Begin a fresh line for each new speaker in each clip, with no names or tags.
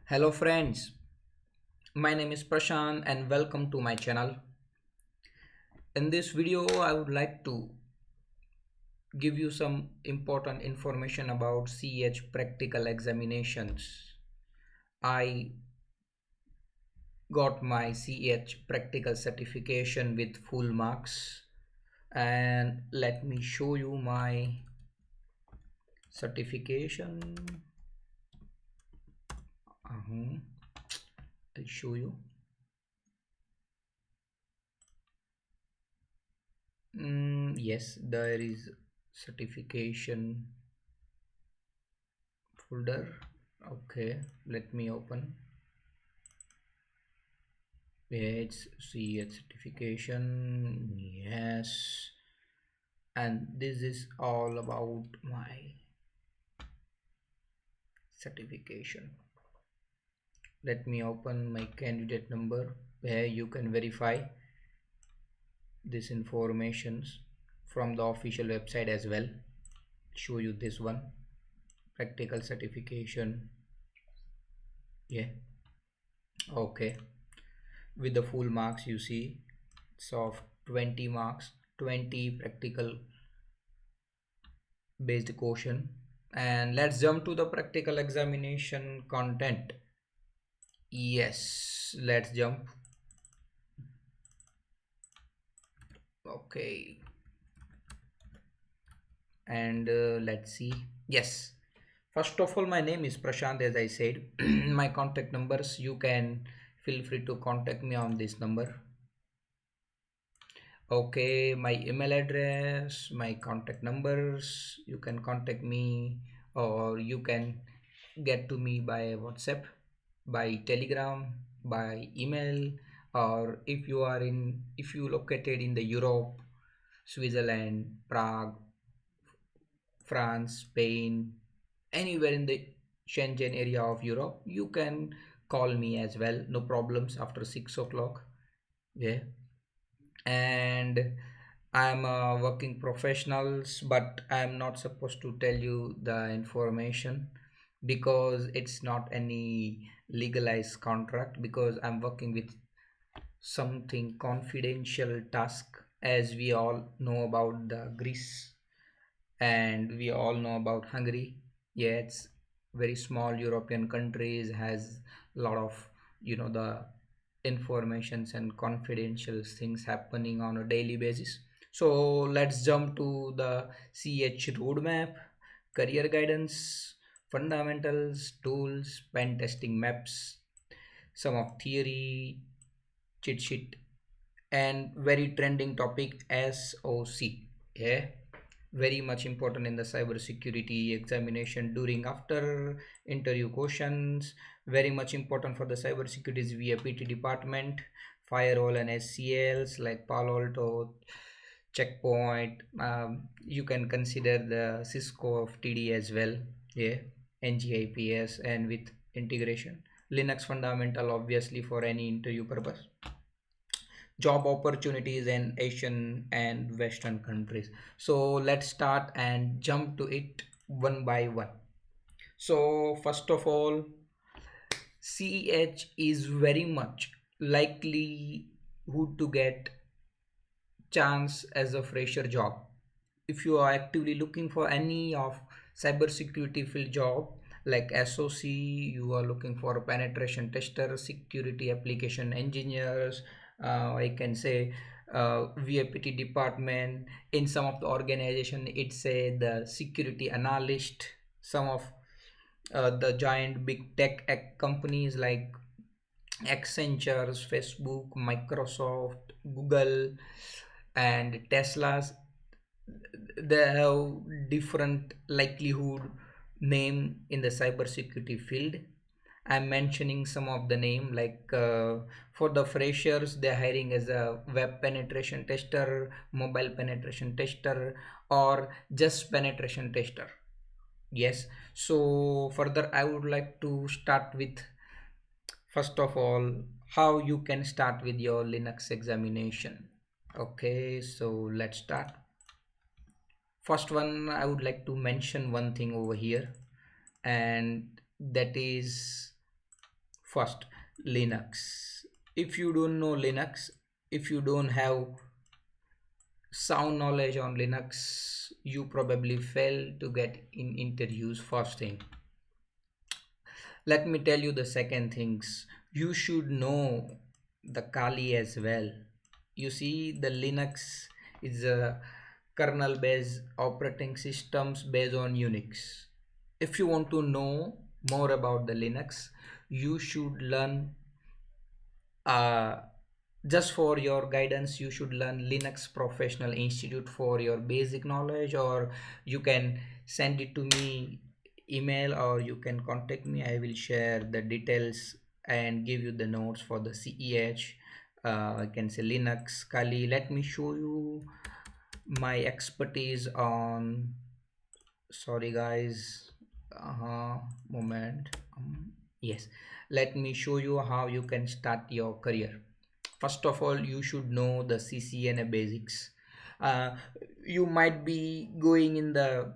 Hello friends, my name is Prashant and welcome to my channel. In this video, I would like to give you some important information about CEH practical examinations. I got my CEH practical certification with full marks, and let me show you my certification. I'll show you. Yes, there is certification folder. Okay, let me open. It's CEH certification. Yes, and this is all about my certification. Let me open my candidate number where you can verify this informations from the official website as well. Show you this one, practical certification. Yeah, okay, with the full marks. You see it's of 20 marks, 20 practical based question. And let's jump to the practical examination content. Yes, let's jump. Okay, and let's see. Yes, first of all, my name is Prashant, as I said. My contact numbers, you can feel free to contact me on this number. Okay, my email address, my contact numbers, you can contact me, or you can get to me by WhatsApp, by Telegram, by email, or if you located in the Europe, Switzerland, Prague, France, Spain, anywhere in the Shenzhen area of Europe, you can call me as well. No problems after 6 o'clock. Yeah, and I'm a working professionals, but I'm not supposed to tell you the information because it's not any legalized contract, because I'm working with something confidential task. As we all know about the Greece, and we all know about Hungary. Yeah, it's very small European countries, has a lot of the informations and confidential things happening on a daily basis. So let's jump to the CH roadmap, career guidance, fundamentals, tools, pen testing maps, some of theory, cheat sheet, and very trending topic SOC. Yeah, very much important in the cyber security examination during after interview questions. Very much important for the cyber security VAPT department, firewall and SCLs like Palo Alto, Checkpoint. You can consider the Cisco FTD as well. Yeah, NGIPS, and with integration. Linux fundamental, obviously, for any interview purpose. Job opportunities in Asian and Western countries. So let's start and jump to it one by one. So first of all, CEH is very much likely to get chance as a fresher job. If you are actively looking for any of cybersecurity field job like SOC, you are looking for a penetration tester, security application engineers, I can say VAPT department. In some of the organization, it's a the security analyst. Some of the giant big tech companies like Accenture, Facebook, Microsoft, Google, and Tesla's, they have different likelihood name in the cybersecurity field. I'm mentioning some of the name like for the freshers, they're hiring as a web penetration tester, mobile penetration tester, or just penetration tester. Yes, so further I would like to start with, first of all, how you can start with your Linux examination. Okay, so let's start. First one, I would like to mention one thing over here, and that is First, Linux. If you don't know Linux, if you don't have sound knowledge on Linux, you probably fail to get in interviews. First thing. Let me tell you the second things. You should know the Kali as well. You see, the Linux is a kernel based operating systems based on Unix. If you want to know more about the Linux, you should learn, uh, just for your guidance, you should learn Linux Professional Institute for your basic knowledge, or you can send it to me email, or you can contact me. I will share the details and give you the notes for the CEH. I can say Linux Kali. Let me show you my expertise on, sorry guys, moment. Yes, let me show you how you can start your career. First of all, you should know the CCNA basics. You might be going in the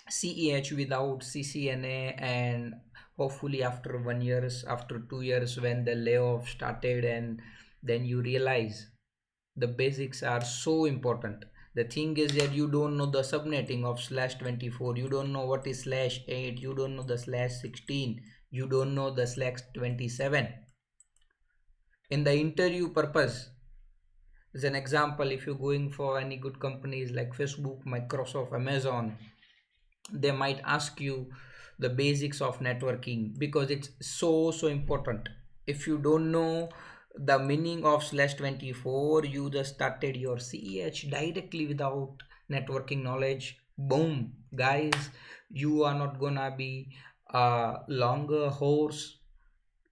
CEH without CCNA, and hopefully after 1 years, after 2 years, when the layoff started, and then you realize the basics are so important. The thing is that you don't know the subnetting of /24, you don't know what is /8, you don't know the /16, you don't know the /27. In the interview purpose, as an example, if you're going for any good companies like Facebook, Microsoft, Amazon, they might ask you the basics of networking, because it's so important. If you don't know the meaning of /24, you just started your CEH directly without networking knowledge, boom guys, you are not gonna be a longer horse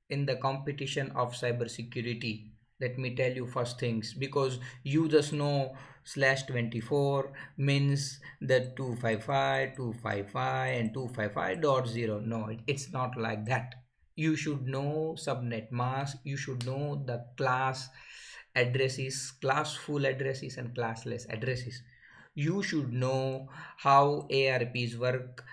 in the competition of cybersecurity. Let me tell you first things, because you just know /24 means the 255, 255 and 255.0. No, it's not like that. You should know subnet mask, you should know the class addresses, class full addresses and classless addresses. You should know how ARPs work,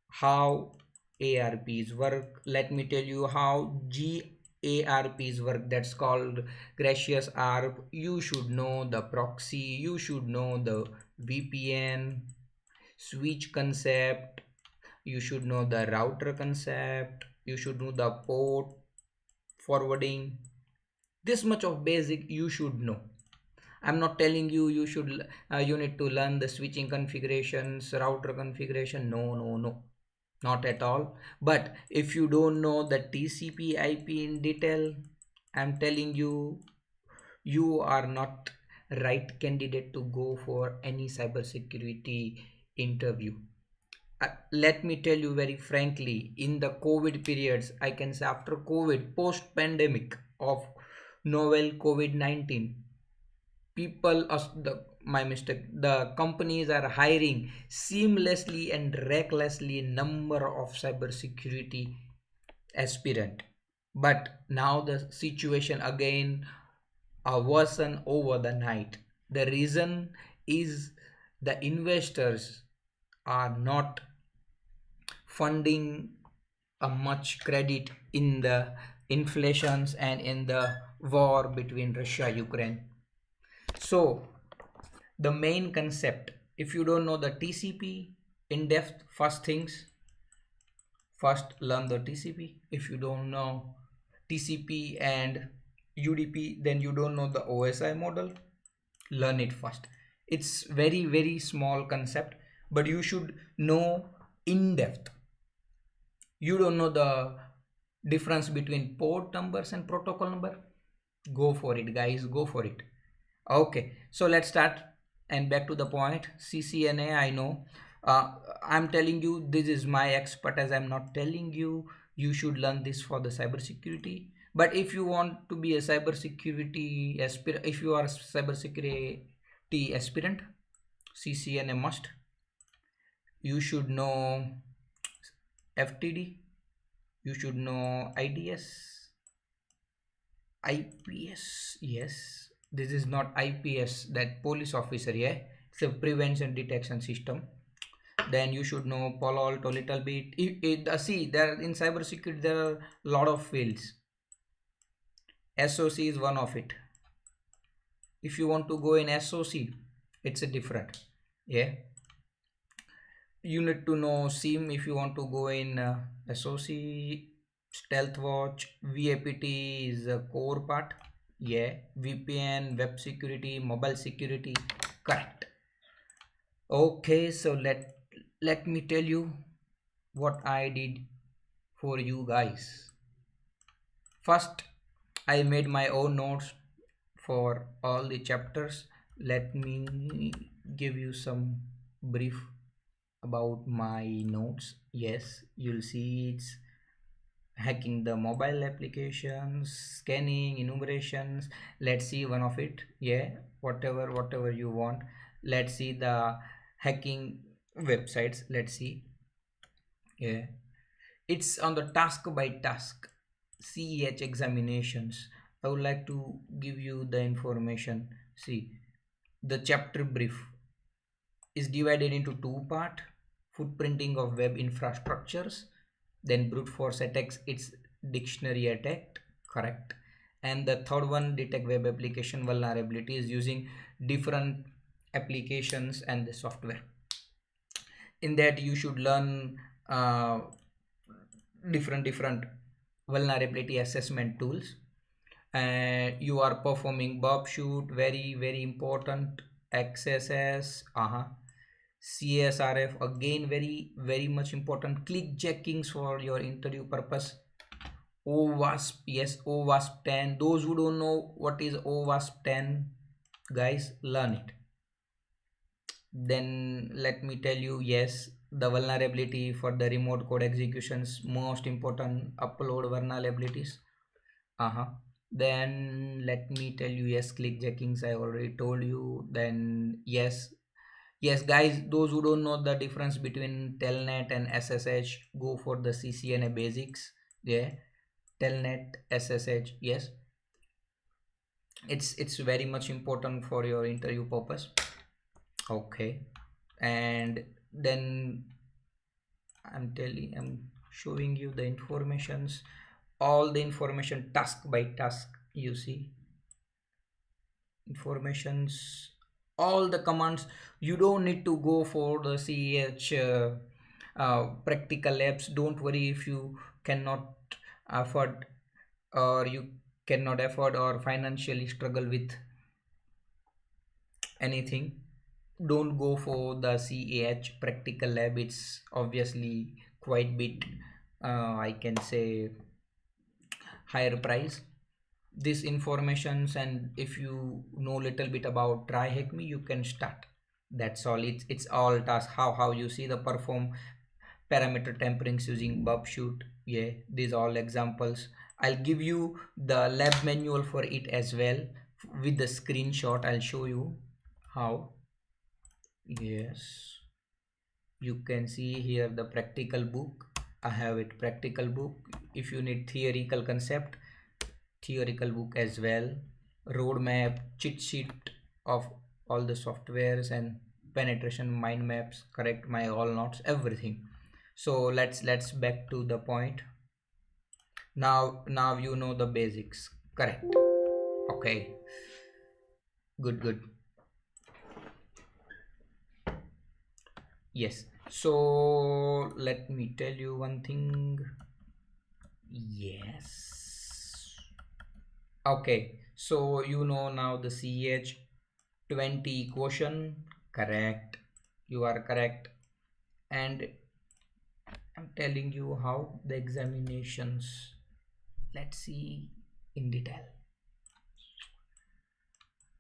how ARPs work. Let me tell you how GARPs work. That's called gracious ARP. You should know the proxy. You should know the VPN, switch concept. You should know the router concept. You should know the port forwarding. This much of basic you should know. I'm not telling you you need to learn the switching configurations, router configuration. No, not at all. But if you don't know the TCP IP in detail, I'm telling you, you are not right candidate to go for any cybersecurity interview. Let me tell you very frankly, in the COVID periods, I can say after COVID, post pandemic of novel COVID-19, people, my mistake, the companies are hiring seamlessly and recklessly number of cybersecurity aspirant. But now the situation again worsen over the night. The reason is the investors are not funding a much credit in the inflations and in the war between Russia Ukraine. So the main concept, if you don't know the TCP in depth, first learn the TCP. If you don't know TCP and UDP, then you don't know the OSI model, learn it first. It's very small concept, but you should know in depth. You don't know the difference between port numbers and protocol number, go for it guys, go for it. Okay, so let's start and back to the point. CCNA, I know, I'm telling you this is my expertise. I'm not telling you you should learn this for the cybersecurity. But if you want to be a cybersecurity aspirant, if you are a cybersecurity aspirant, CCNA must. You should know FTD. You should know IDS, IPS. Yes, this is not IPS, that police officer. Yeah, it's a prevention detection system. Then you should know Palo Alto a little bit. See, there in cybersecurity there are a lot of fields. SOC is one of it. If you want to go in SOC, it's a different. Yeah, you need to know SIM if you want to go in SOC. Stealth watch, VAPT is a core part. Yeah, VPN, web security, mobile security, correct. Okay, so let me tell you what I did for you guys. First, I made my own notes for all the chapters. Let me give you some brief about my notes. Yes, you'll see it's hacking the mobile applications, scanning, enumerations. Let's see one of it. Yeah, whatever you want. Let's see the hacking websites. Let's see. Yeah, it's on the task by task CEH examinations. I would like to give you the information. See, the chapter brief is divided into two parts: footprinting of web infrastructures, then brute force attacks, it's dictionary attack, correct. And the third one, detect web application vulnerabilities using different applications and the software. In that you should learn different vulnerability assessment tools, and you are performing bob shoot, very important, XSS, CSRF, again very much important, click checkings for your interview purpose. OWASP, yes, OWASP 10. Those who don't know what is OWASP 10, guys, learn it. Then let me tell you, yes, the vulnerability for the remote code executions, most important, upload vulnerabilities. Then let me tell you, yes, click checkings I already told you. Then yes guys, those who don't know the difference between Telnet and SSH, go for the CCNA basics. Yeah, Telnet, SSH, yes, it's very much important for your interview purpose. Okay, and then I'm showing you the informations, all the information task by task. You see informations, all the commands. You don't need to go for the CEH practical labs. Don't worry if you cannot afford, or you cannot afford, or financially struggle with anything. Don't go for the CEH practical lab. It's obviously quite bit, I can say, higher price. This informations, and if you know little bit about try hack me, you can start. That's all. It's all task. How you see the perform parameter tamperings using bub shoot. Yeah, these all examples. I'll give you the lab manual for it as well with the screenshot. I'll show you how. Yes, you can see here the practical book. I have it, practical book. If you need theoretical concept, theoretical book as well, roadmap, cheat sheet of all the softwares and penetration mind maps, correct, my all notes, everything. So let's back to the point. Now you know the basics, correct. Okay, good. Yes, so let me tell you one thing. Yes, okay, so you know now the CH 20 quotient, correct, you are correct. And I'm telling you how the examinations, let's see in detail.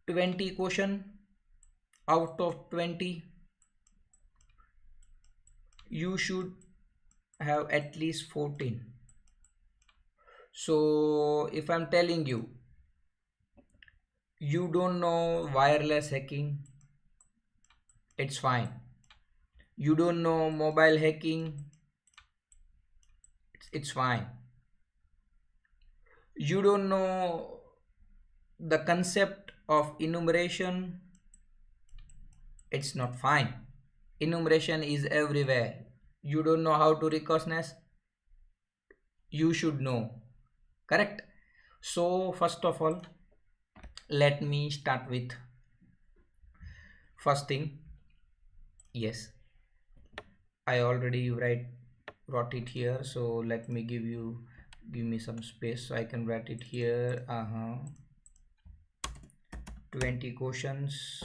20 quotient, out of 20 you should have at least 14. So if I'm telling you, you don't know wireless hacking, it's fine. You don't know mobile hacking, it's fine. You don't know the concept of enumeration, it's not fine. Enumeration is everywhere. You don't know how to recognize, you should know, correct. So first of all, let me start with first thing. Yes, I already wrote it here, so let me give me some space so I can write it here. 20 questions,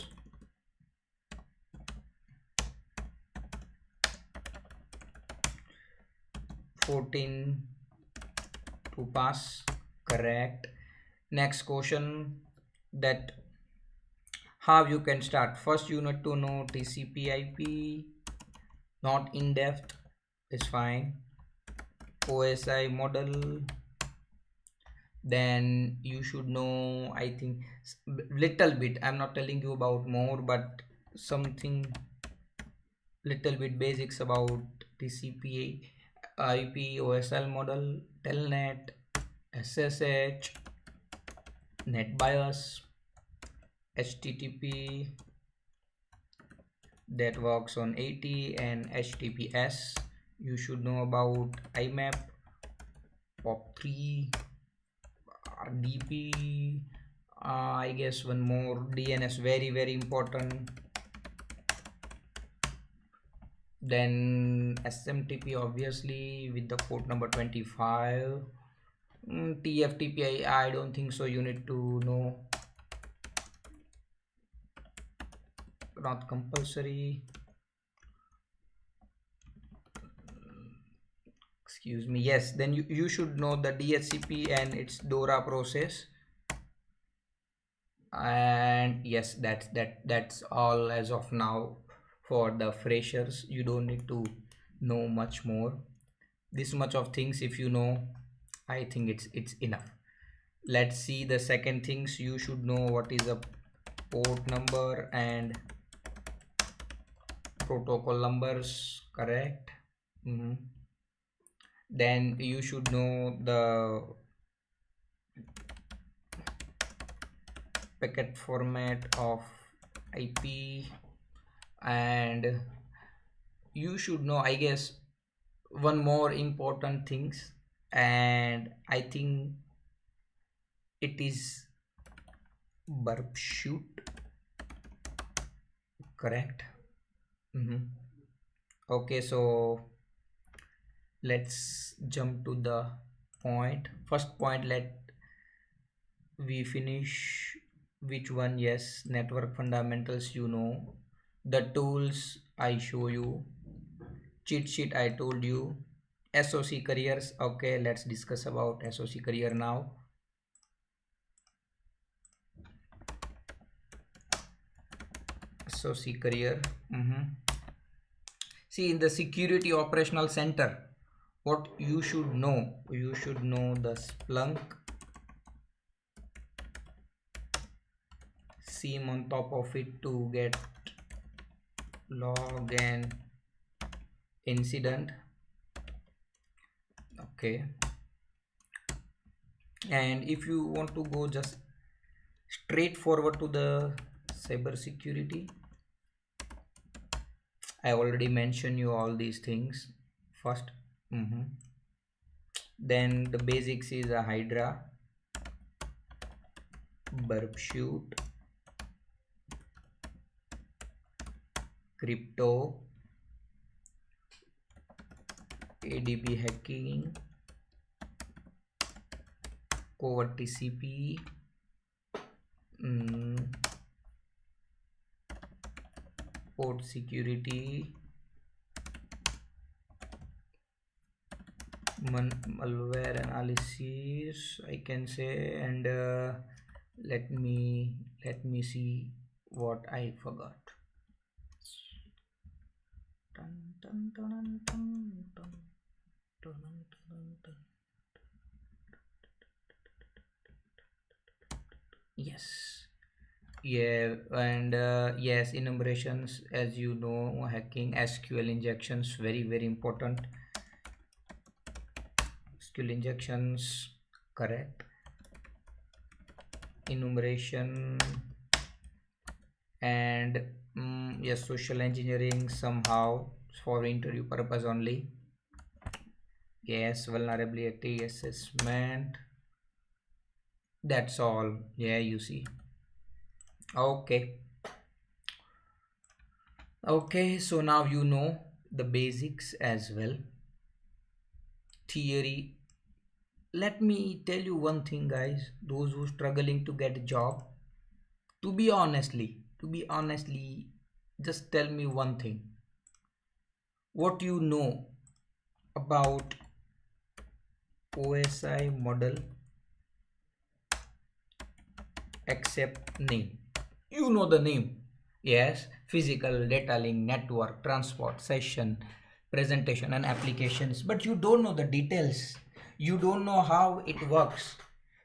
14 to pass, correct. Next question, that how you can start. First you need to know TCP IP, not in depth, is fine. OSI model, then you should know, I think, little bit. I'm not telling you about more, but something little bit basics about TCP IP, OSL model, Telnet, SSH, NetBIOS, HTTP that works on 80, and HTTPS. You should know about IMAP, POP3, RDP, I guess one more, DNS, very important. Then SMTP, obviously, with the port number 25. TFTP, I don't think so, you need to know, not compulsory. Excuse me. Yes, then you should know the DHCP and its DORA process. And yes, that's all as of now for the freshers. You don't need to know much more. This much of things, if you know, I think it's enough. Let's see the second things. You should know what is a port number and protocol numbers, correct. Then you should know the packet format of IP, and you should know, I guess, one more important things, and I think it is burp shoot, correct. Okay, so let's jump to the point. First point, let we finish which one. Yes, network fundamentals, you know. The tools I show you, cheat sheet I told you. SOC careers, okay, let's discuss about SOC career now. SOC career. See, in the security operational center, what you should know the Splunk SIEM on top of it to get log and incident, okay. And if you want to go just straight forward to the cyber security, I already mentioned you all these things first. Then the basics is a Hydra, burp shoot, crypto, ADB hacking, covert TCP, port security, malware analysis, I can say, and let me see what I forgot. Yes, yeah, and yes, enumerations, as you know, hacking, SQL injections, very important. SQL injections, correct. Enumeration, and yes, social engineering somehow for interview purpose only. Yes, vulnerability assessment, That's all. Yeah, you see. Okay. Okay, so now you know the basics as well. Theory. Let me tell you one thing, guys. Those who struggling to get a job, to be honestly, just tell me one thing. What you know about OSI model except name? You know the name. Yes, physical, data link, network, transport, session, presentation, and applications. But you don't know the details. You don't know how it works.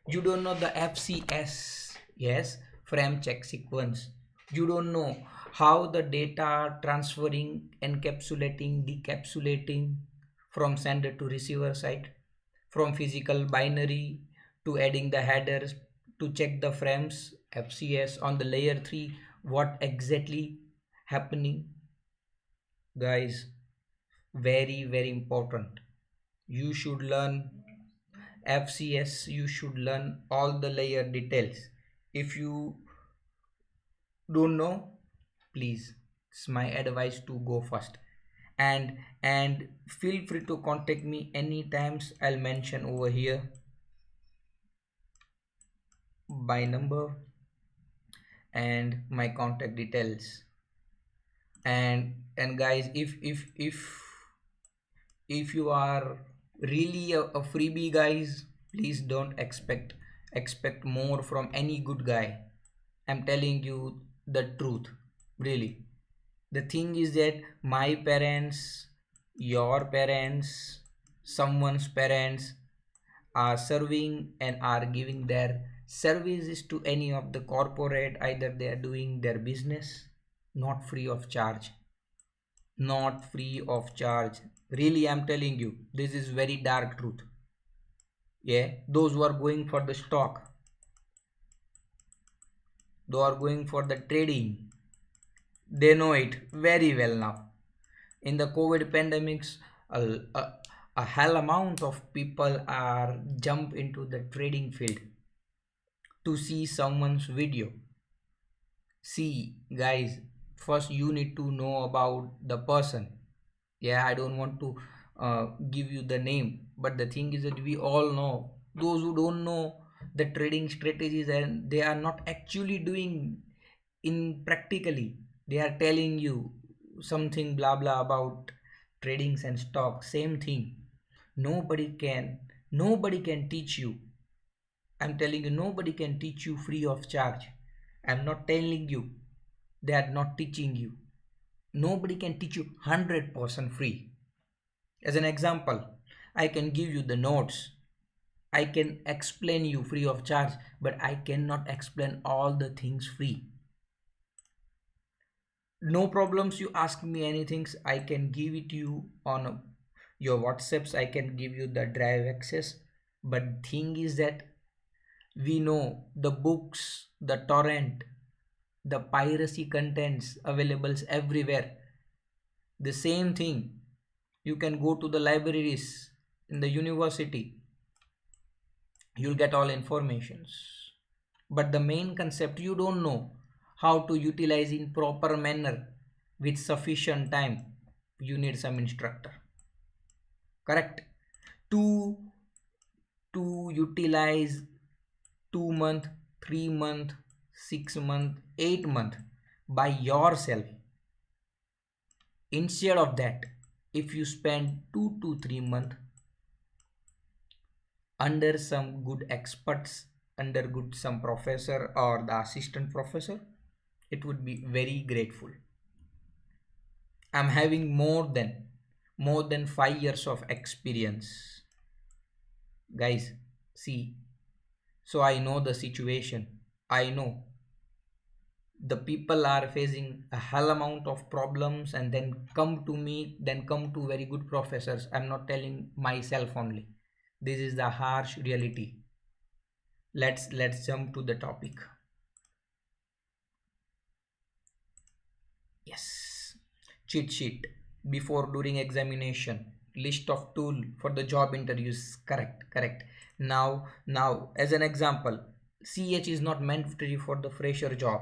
You don't know the FCS. Yes, frame check sequence. You don't know how the data transferring, encapsulating, decapsulating from sender to receiver side, from physical binary to adding the headers to check the frames FCS on the layer 3, what exactly happening, guys. Very very important. You should learn FCS, you should learn all the layer details. If you don't know, please, it's my advice to go first. And feel free to contact me anytimes. I'll mention over here by number and my contact details. And guys, if you are really a freebie, guys, please don't expect more from any good guy. I'm telling you the truth, really. The thing is that my parents, your parents, someone's parents are serving and are giving their services to any of the corporate, either they are doing their business, not free of charge. Not free of charge. Really, I'm telling you, this is very dark truth. Yeah, those who are going for the stock, those are going for the trading, they know it very well now. In the COVID pandemics, a hell amount of people are jump into the trading field to see someone's video. See, guys, first you need to know about the person. Yeah, I don't want to give you the name, but the thing is that we all know. Those who don't know the trading strategies and they are not actually doing in practically, they are telling you something blah blah about tradings and stocks. Same thing. Nobody can teach you. I'm telling you, nobody can teach you free of charge. I'm not telling you they are not teaching you. Nobody can teach you 100% free. As an example, I can give you the notes. I can explain you free of charge, but I cannot explain all the things free. No problems, you ask me anything, I can give it to you on your WhatsApps. I can give you the drive access. But thing is that we know the books, the torrent, the piracy contents available everywhere. The same thing, you can go to the libraries in the university, you'll get all informations. But the main concept you don't know how to utilize in proper manner with sufficient time. You need some instructor, correct? To to utilize 2 month, 3 month, 6 month, 8 month by yourself. Instead of that, if you spend 2 to 3 months under some good experts, under good some professor or the assistant professor, it would be very grateful. I'm having more than 5 years of experience, guys. See, so I know the situation. I know the people are facing a hell amount of problems and then come to me, then come to very good professors. I'm not telling myself only. This is the harsh reality. Let's jump to the topic. Yes, cheat sheet before, during examination, list of tool for the job interviews. Correct. Now as an example, CH is not mandatory for the fresher job.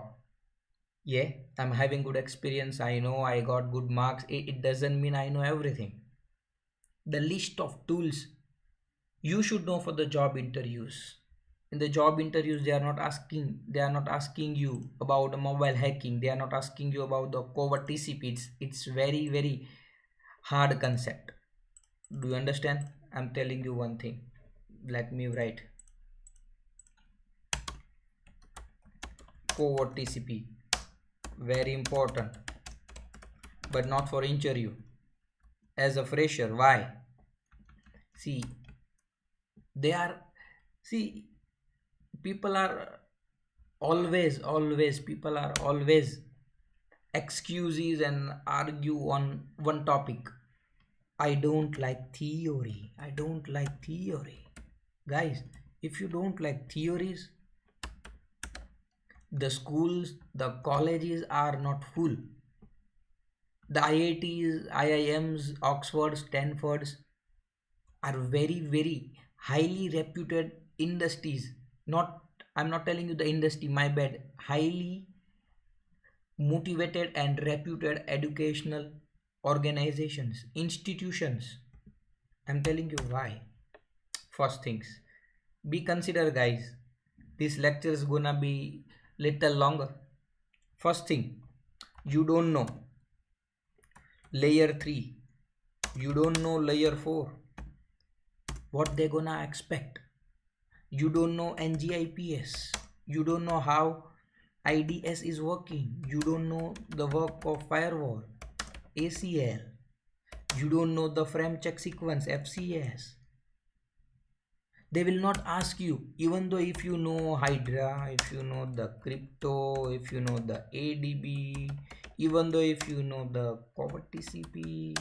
Yeah, I'm having good experience, I know I got good marks, it doesn't mean I know everything. The list of tools you should know for the job interviews. In the job interviews, they are not asking you about the mobile hacking, they are not asking you about the covert TCP. It's very very hard concept. Do you understand? I'm telling you one thing. Let me write covert TCP, very important, but not for interview. As a fresher, why? See, they are, see, people are always excuses and argue on one topic. I don't like theory, I don't like theory. Guys, if you don't like theories, the schools, the colleges are not full. The IITs, IIMs, Oxfords, Stanfords are very very highly reputed industries. Not, I'm not telling you the industry, my bad. Highly motivated and reputed educational organizations, institutions. I'm telling you why. First things, be consider guys, this lecture is gonna be little longer. First thing, you don't know layer 3, you don't know layer 4, what they gonna expect. You don't know NGIPS, you don't know how IDS is working, you don't know the work of firewall, ACL, you don't know the frame check sequence, FCS. They will not ask you, even though if you know Hydra, if you know the crypto, if you know the ADB, even though if you know the covert TCP.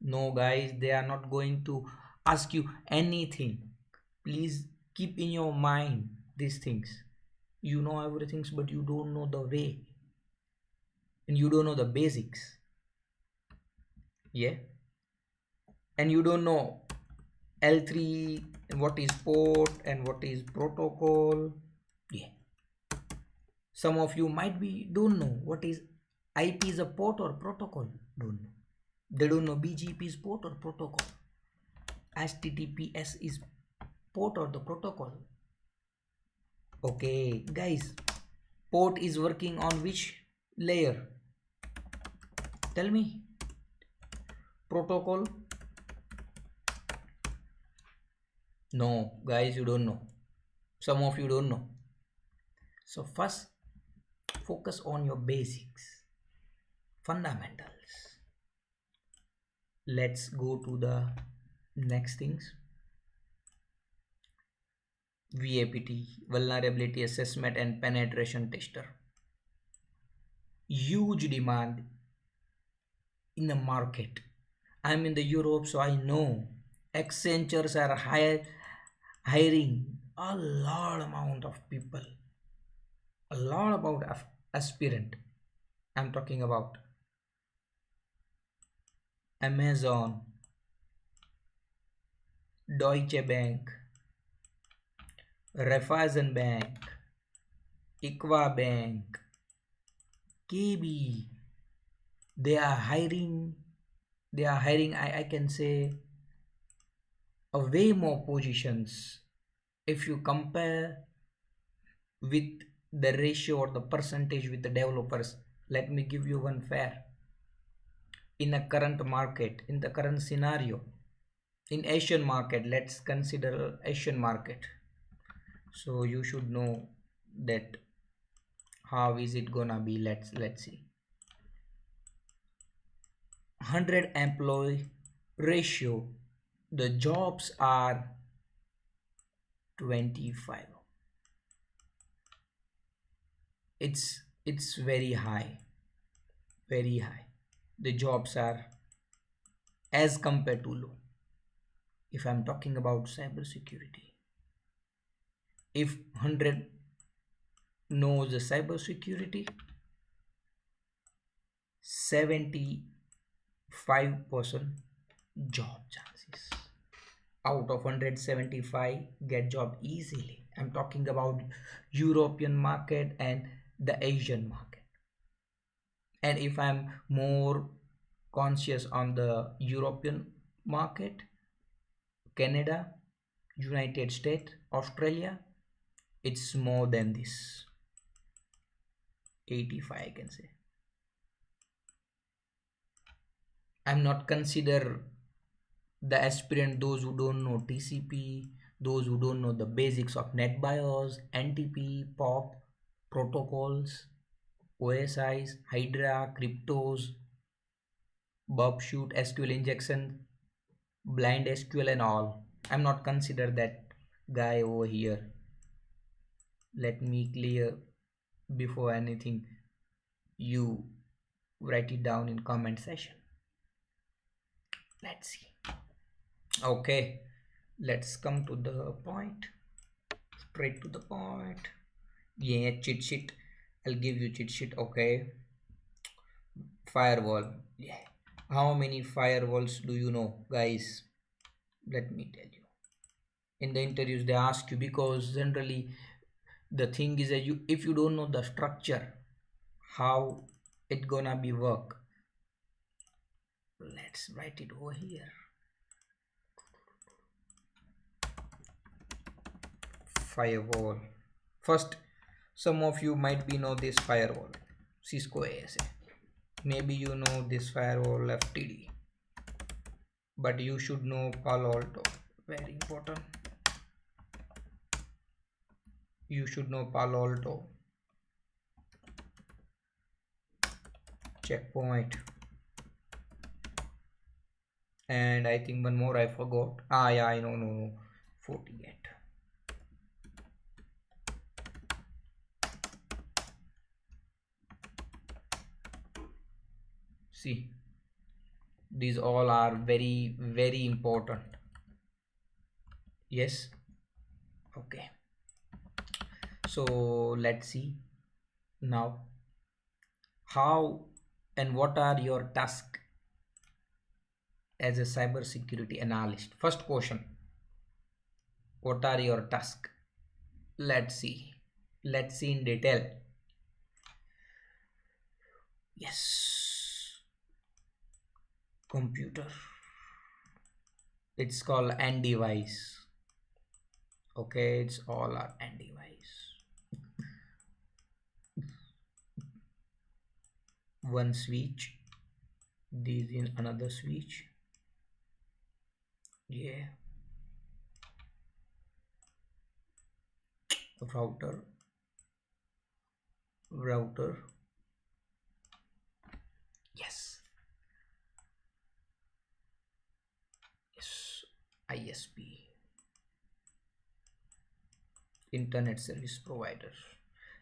No guys, they are not going to ask you anything. Please keep in your mind these things. You know everything, but you don't know the way, and you don't know the basics. Yeah, and you don't know L3, what is port and what is protocol. Yeah, some of you might be don't know what is IP is a port or protocol. Don't know. They don't know BGP is port or protocol. HTTPS is port or the protocol. Okay guys, port is working on which layer? Tell me. Protocol? No guys, you don't know. Some of you don't know. So first, focus on your basics, fundamentals. Let's go to the next things. VAPT, vulnerability assessment and penetration tester. Huge demand in the market. I'm in the Europe, so I know Accentures are hiring a lot amount of people, a lot about aspirant. I'm talking about Amazon, Deutsche Bank, Raiffeisen Bank, Equa Bank, KB. They are hiring, I can say a way more positions if you compare with the ratio or the percentage with the developers. Let me give you one fair. In a current market, in the current scenario, in Asian market, let's consider Asian market. So you should know that how is it gonna be. Let's see. 100 employee ratio, the jobs are 25. It's very high, very high. The jobs are as compared to low. If I'm talking about cybersecurity, if 100 knows the cybersecurity, 75% job chances. out of 175 get job easily. I'm talking about European market and the Asian market. And if I'm more conscious on the European market, Canada, United States, Australia, it's more than this 85, I can say. I'm not consider the aspirant those who don't know TCP, those who don't know the basics of NetBIOS, NTP, POP, protocols, OSIs, Hydra, cryptos, shoot, SQL injection, blind SQL and all. I'm not consider that guy over here. Let me clear before anything. You write it down in comment section. Let's see. Okay, let's come to the point. Straight to the point. Yeah, cheat sheet. I'll give you cheat sheet. Okay. Firewall. Yeah. How many firewalls do you know, guys? Let me tell you. In the interviews they ask you, because generally the thing is that if you don't know the structure, how it gonna be work. Let's write it over here. Firewall. First, some of you might be know this firewall, Cisco ASA. Maybe you know this firewall FTD, but you should know Palo Alto. Very important. You should know Palo Alto, Checkpoint, and I think one more I forgot. Yeah, I know, no, FortiGate. See, these all are very, very important. Yes. Okay. So let's see now how and what are your tasks as a cybersecurity analyst. First question, what are your tasks? Let's see in detail. Yes, computer, it's called end device. Okay, it's all our end device. One switch, this in another switch. Yeah, router, yes, ISP, internet service provider.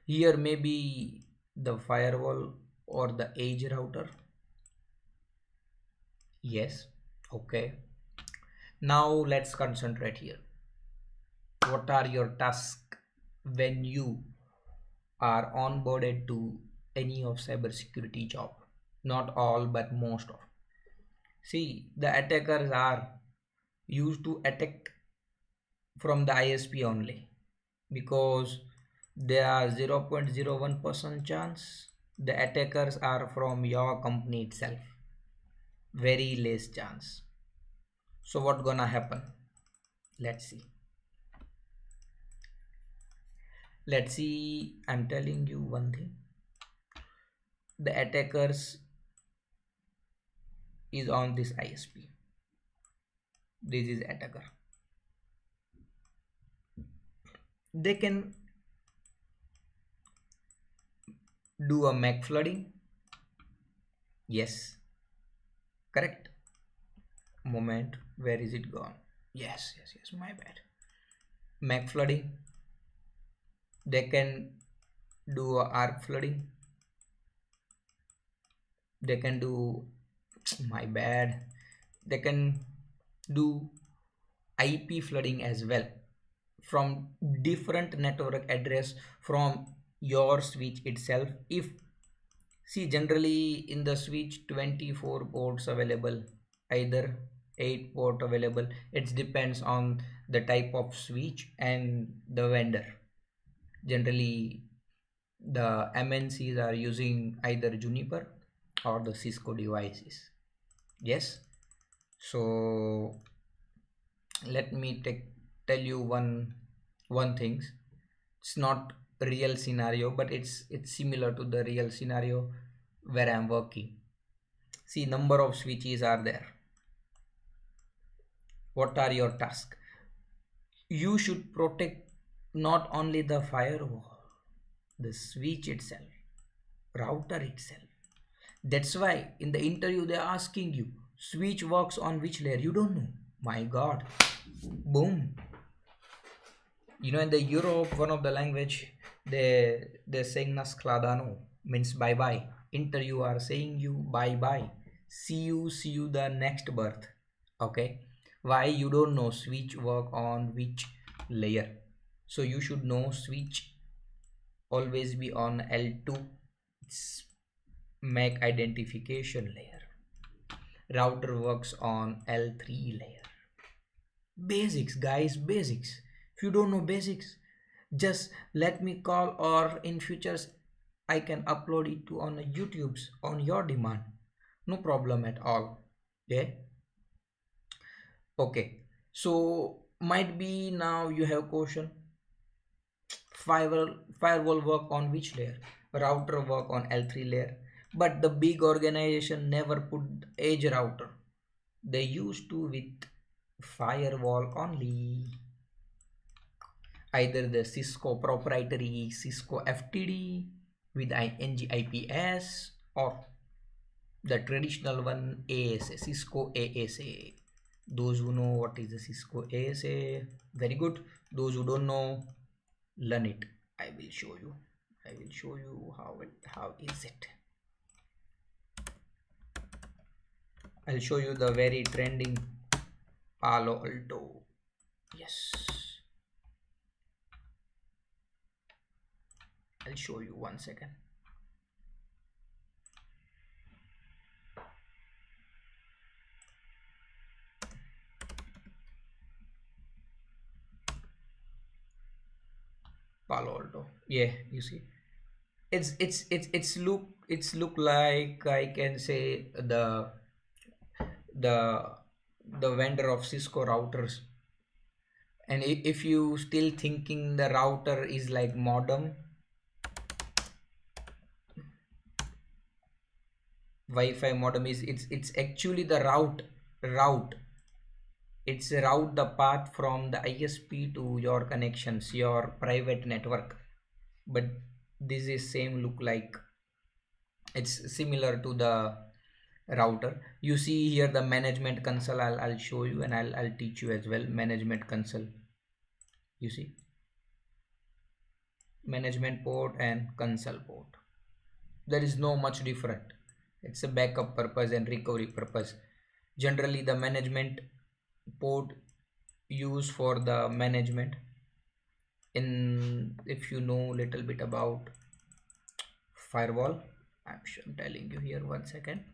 Here maybe the firewall or the edge router. Yes. Okay, now let's concentrate here. What are your tasks when you are onboarded to any of cybersecurity job? Not all, but most of. See, the attackers are used to attack from the ISP only, because there are 0.01% chance the attackers are from your company itself. Very less chance. So what gonna happen? Let's see. I'm telling you one thing. The attackers is on this ISP. This is attacker. They can do a MAC flooding. Yes, correct. Moment, where is it gone? Yes, my bad. MAC flooding. They can do ARP flooding. They can do, my bad, they can do IP flooding as well, from different network address from your switch itself. If, see, generally in the switch 24 ports available, either 8 port available. It depends on the type of switch and the vendor. Generally the MNCs are using either Juniper or the Cisco devices. Yes, so let me tell you one thing. It's not real scenario, but it's similar to the real scenario where I'm working. See, number of switches are there. What are your tasks? You should protect not only the firewall, the switch itself, router itself. That's why in the interview they're asking you, switch works on which layer? You don't know. My God. Boom. You know, in the Europe, one of the language, they're saying naskladano, means bye bye. Interview are saying you bye bye. See you the next birth. Okay. Why? You don't know switch work on which layer. So you should know switch always be on L2. It's MAC identification layer. Router works on L3 layer. Basics, guys, basics. If you don't know basics, just let me call, or in futures I can upload it to on YouTube's on your demand. No problem at all. Yeah. Okay. So might be now you have question. Firewall work on which layer? Router work on L3 layer. But the big organization never put edge router. They used to with firewall only. Either the Cisco proprietary Cisco FTD with ING-IPS, or the traditional one ASA, Cisco ASA. Those who know what is the Cisco ASA, very good. Those who don't know, learn it. I will show you. How is it. I'll show you the very trending Palo Alto. Yes. I'll show you 1 second. Palo Alto. Yeah, you see. It's look like, I can say, the vendor of Cisco routers. And if you still thinking the router is like modem, Wi-Fi modem is it's actually the route. It's route the path from the ISP to your connections, your private network. But this is same look like, it's similar to the router. You see here the management console. I'll show you, and I'll teach you as well. Management console. You see, management port and console port. There is no much different. It's a backup purpose and recovery purpose. Generally, the management port used for the management. If you know little bit about firewall, I'm telling you here 1 second.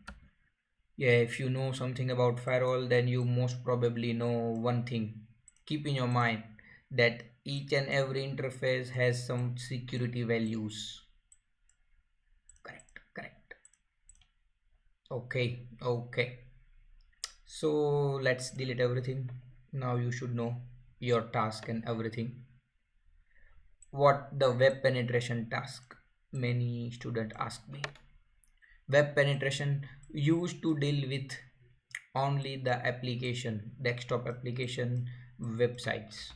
Yeah, if you know something about firewall, then you most probably know one thing. Keep in your mind that each and every interface has some security values. Correct. Okay. So let's delete everything. Now you should know your task and everything. What the web penetration task? Many students ask me. Web penetration used to deal with only the application, desktop application, websites.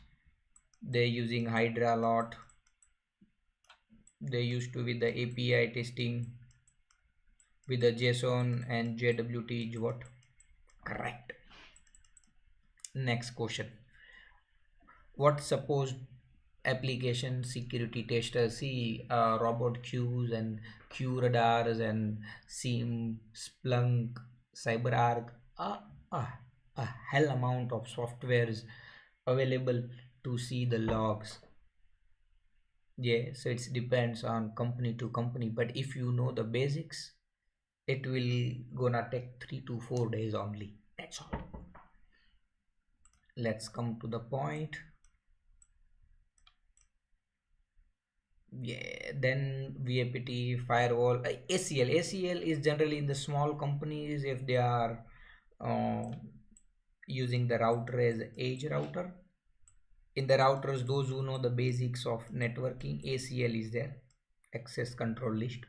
They're using Hydra a lot. They used to with the API testing with the JSON and JWT is what? Correct. Next question. What supposed application security testers see robot queues and Q radars and SIEM, Splunk, CyberArk, a hell amount of softwares available to see the logs. Yeah, so it depends on company to company, but if you know the basics, it will gonna take 3 to 4 days only. That's all. let's come to the point. Yeah, then VAPT firewall, ACL is generally in the small companies if they are uh, using the router as edge router. In the routers, those who know the basics of networking, ACL is there, access control list.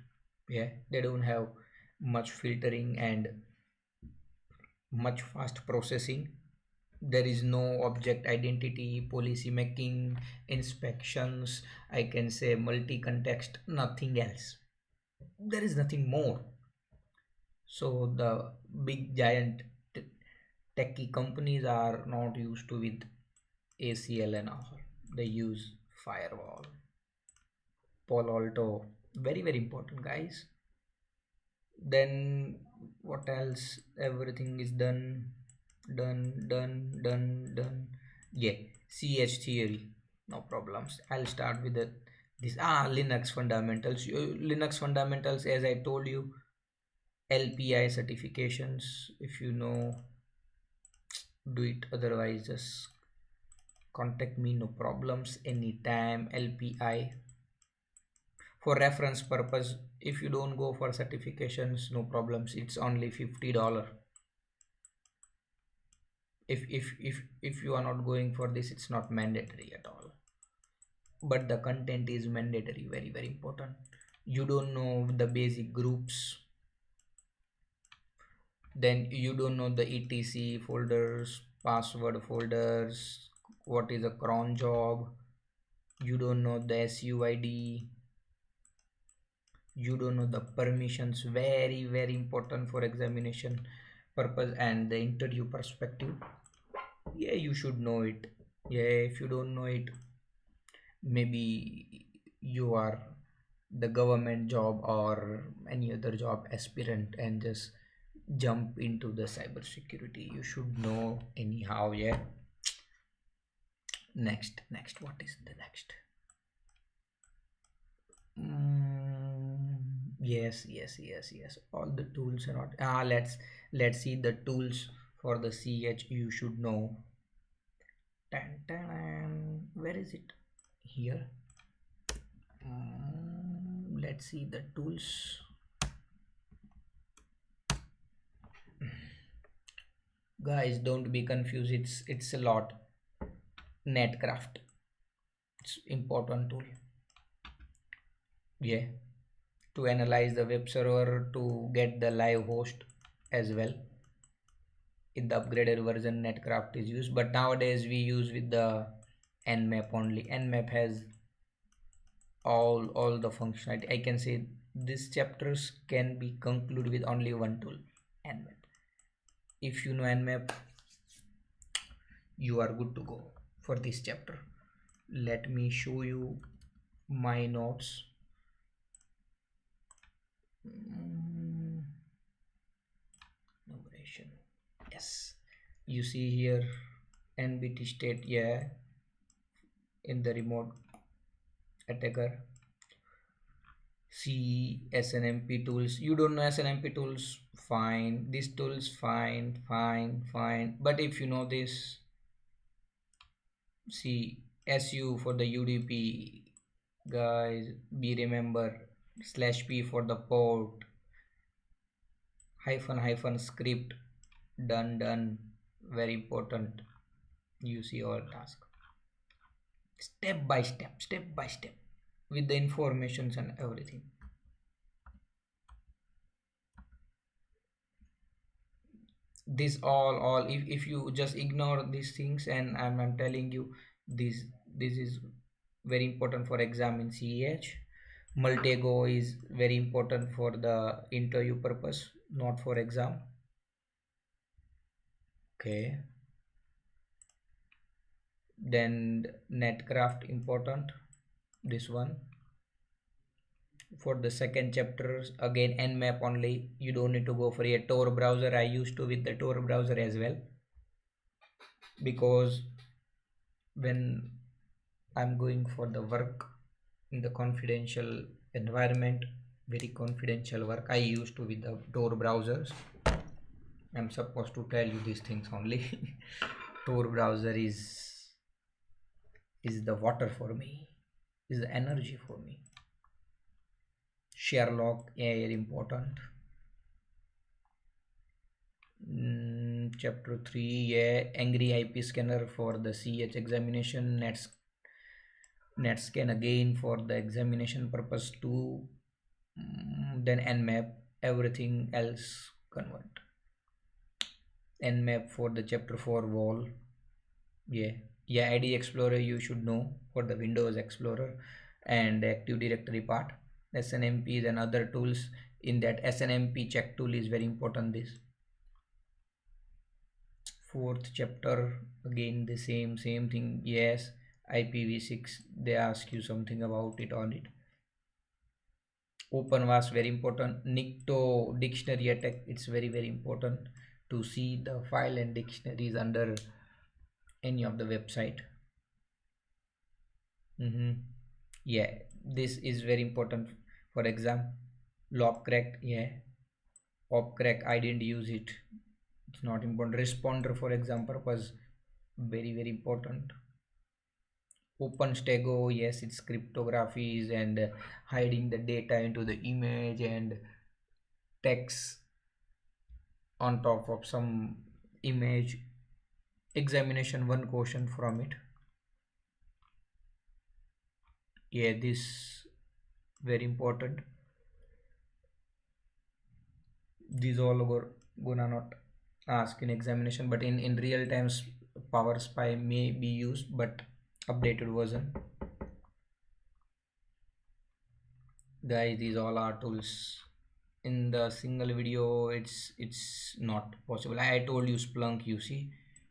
Yeah, they don't have much filtering and much fast processing. There is no object identity, policy making, inspections, I can say multi-context, nothing else. There is nothing more. So the big giant techie companies are not used to with ACL and all. They use firewall. Palo Alto, very important guys. Then what else? Everything is done. Yeah, CH theory, no problems. I'll start with this Linux fundamentals. Linux fundamentals, as I told you, LPI certifications. If you know, do it. Otherwise, just contact me. No problems. Anytime. LPI. For reference purpose, if you don't go for certifications, no problems. It's only $50. If you are not going for this, it's not mandatory at all, but the content is mandatory, very important. You don't know the basic groups, then you don't know the etc folders, password folders, what is a cron job, you don't know the SUID, you don't know the permissions, very important for examination purpose and the interview perspective. Yeah, you should know it. Yeah, if you don't know it, maybe you are the government job or any other job aspirant and just jump into the cyber security. You should know anyhow. Yeah, next, what is the next? Yes, all the tools are not let's see the tools for the CH you should know. Where is it? Here. Let's see the tools. Guys, don't be confused, it's a lot. Netcraft, it's important tool. Yeah, to analyze the web server, to get the live host as well. In the upgraded version, Netcraft is used, but nowadays we use with the Nmap only. Nmap has all the functionality. I can say these chapters can be concluded with only one tool, Nmap. If you know Nmap, you are good to go for this chapter. Let me show you my notes. Numeration. Yes, you see here NBT state. Yeah, in the remote attacker. See SNMP tools. You don't know SNMP tools, fine. These tools, fine. But if you know this, see SU for the UDP, guys, be remember /p for the port, hyphen script, done, very important. You see all task, step by step with the informations and everything. This all if you just ignore these things, and I'm telling you, this is very important for exam in CEH. Multi-go is very important for the interview purpose, not for exam. Okay, then Netcraft important, this one. For the second chapter, again Nmap only, you don't need to go for a Tor browser. I used to with the Tor browser as well, because when I'm going for the work in the confidential environment, very confidential work, I used to with the Tor browsers. I'm supposed to tell you these things only. Tor browser is the water for me, is the energy for me. Sherlock, very important. Chapter 3, yeah, angry IP scanner for the CEH examination, net scan again for the examination purpose too. Then nmap, everything else convert. Nmap for the chapter 4 wall. Yeah, ID Explorer you should know for the Windows Explorer, and Active Directory part. SNMP and other tools. In that SNMP check tool is very important. This fourth chapter, again the same thing. Yes, IPv6, they ask you something about it on it. OpenVAS very important. Nicto dictionary attack, it's very important to see the file and dictionaries under any of the website. Yeah, this is very important for exam. Lob crack, yeah, op crack, I didn't use it, it's not important. Responder for exam purpose, very important. OpenStago, yes, it's cryptographies and hiding the data into the image and text on top of some image. Examination, one question from it. Yeah, this very important. These all gonna not ask in examination, but in real times power spy may be used, but updated version. Guys, these all are tools. In the single video it's not possible. I told you Splunk, you see,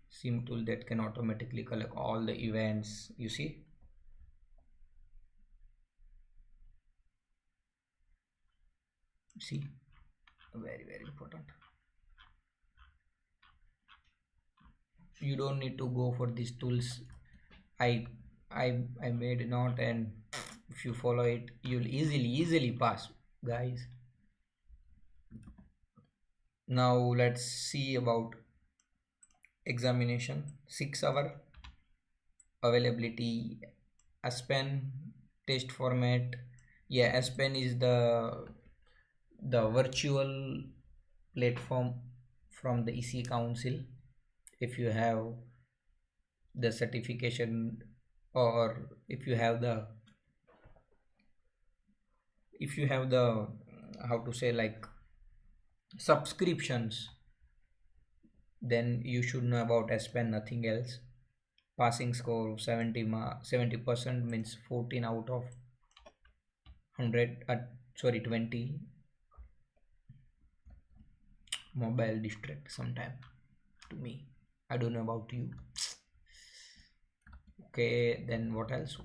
SIM tool that can automatically collect all the events, you see. Very important. You don't need to go for these tools. I made a note, and if you follow it you'll easily pass, guys. Now let's see about examination. 6 hour availability. ASPEN test format. Yeah, ASPEN is the virtual platform from the EC Council. If you have the certification, or if you have the how to say, like, subscriptions, then you should know about ASPEN, nothing else. Passing score 70% means 14 out of 100. 20. Mobile distract sometime to me, I don't know about you. Okay, then what else?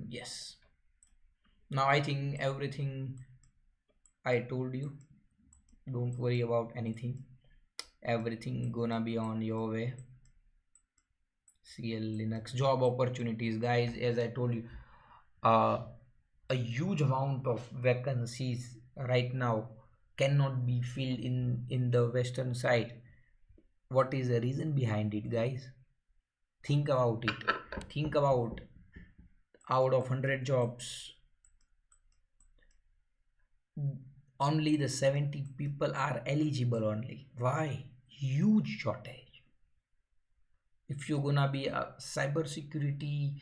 Yes, now I think everything I told you. Don't worry about anything, everything gonna be on your way. CL Linux job opportunities, guys, as I told you, a huge amount of vacancies right now cannot be filled in the western side. What is the reason behind it, guys? Think about it. Think about, out of 100 jobs, only the 70 people are eligible only. Why? Huge shortage. If you're gonna be a cybersecurity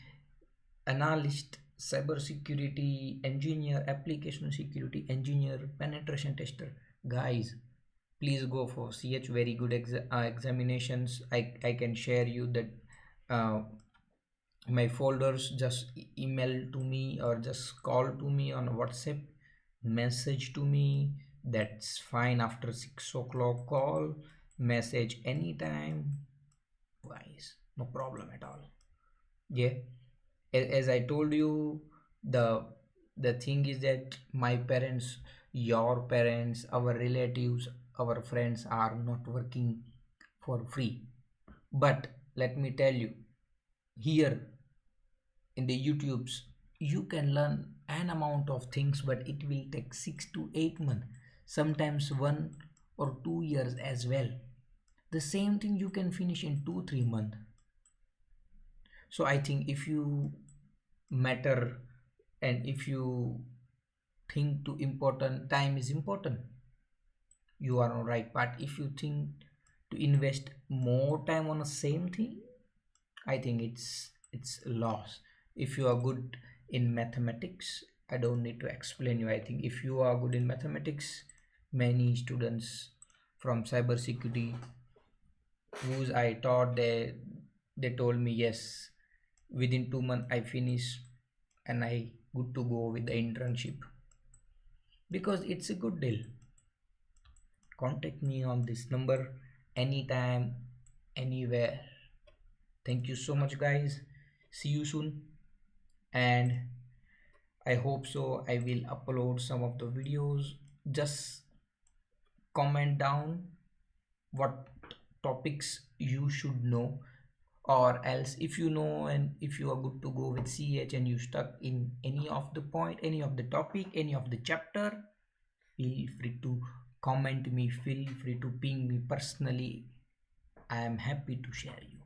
analyst, cybersecurity engineer, application security engineer, penetration tester, guys, please go for CH. Very good examinations. I can share you that my folders. Just email to me or just call to me on WhatsApp, message to me, that's fine. After 6 o'clock call, message anytime, guys, no problem at all. Yeah, as I told you, the thing is that my parents, your parents, our relatives, our friends are not working for free. But let me tell you, here in the YouTubes you can learn an amount of things, but it will take 6 to 8 months, sometimes 1 or 2 years as well. The same thing you can finish in 2-3 months. So I think if you matter and if you think to important, time is important, you are on right path. If you think to invest more time on the same thing, I think it's loss. If you are good in mathematics, I don't need to explain you. I think if you are good in mathematics, many students from cybersecurity whose I taught, they told me yes, within 2 months I finish and I good to go with the internship, because it's a good deal. Contact me on this number anytime, anywhere. Thank you so much, guys. See you soon. And I hope so. I will upload some of the videos. Just comment down what topics you should know, or else if you know and if you are good to go with CH and you stuck in any of the point, any of the topic, any of the chapter, feel free to comment me, feel free to ping me personally. I am happy to share you.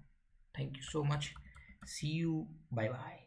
Thank you so much. See you. Bye bye.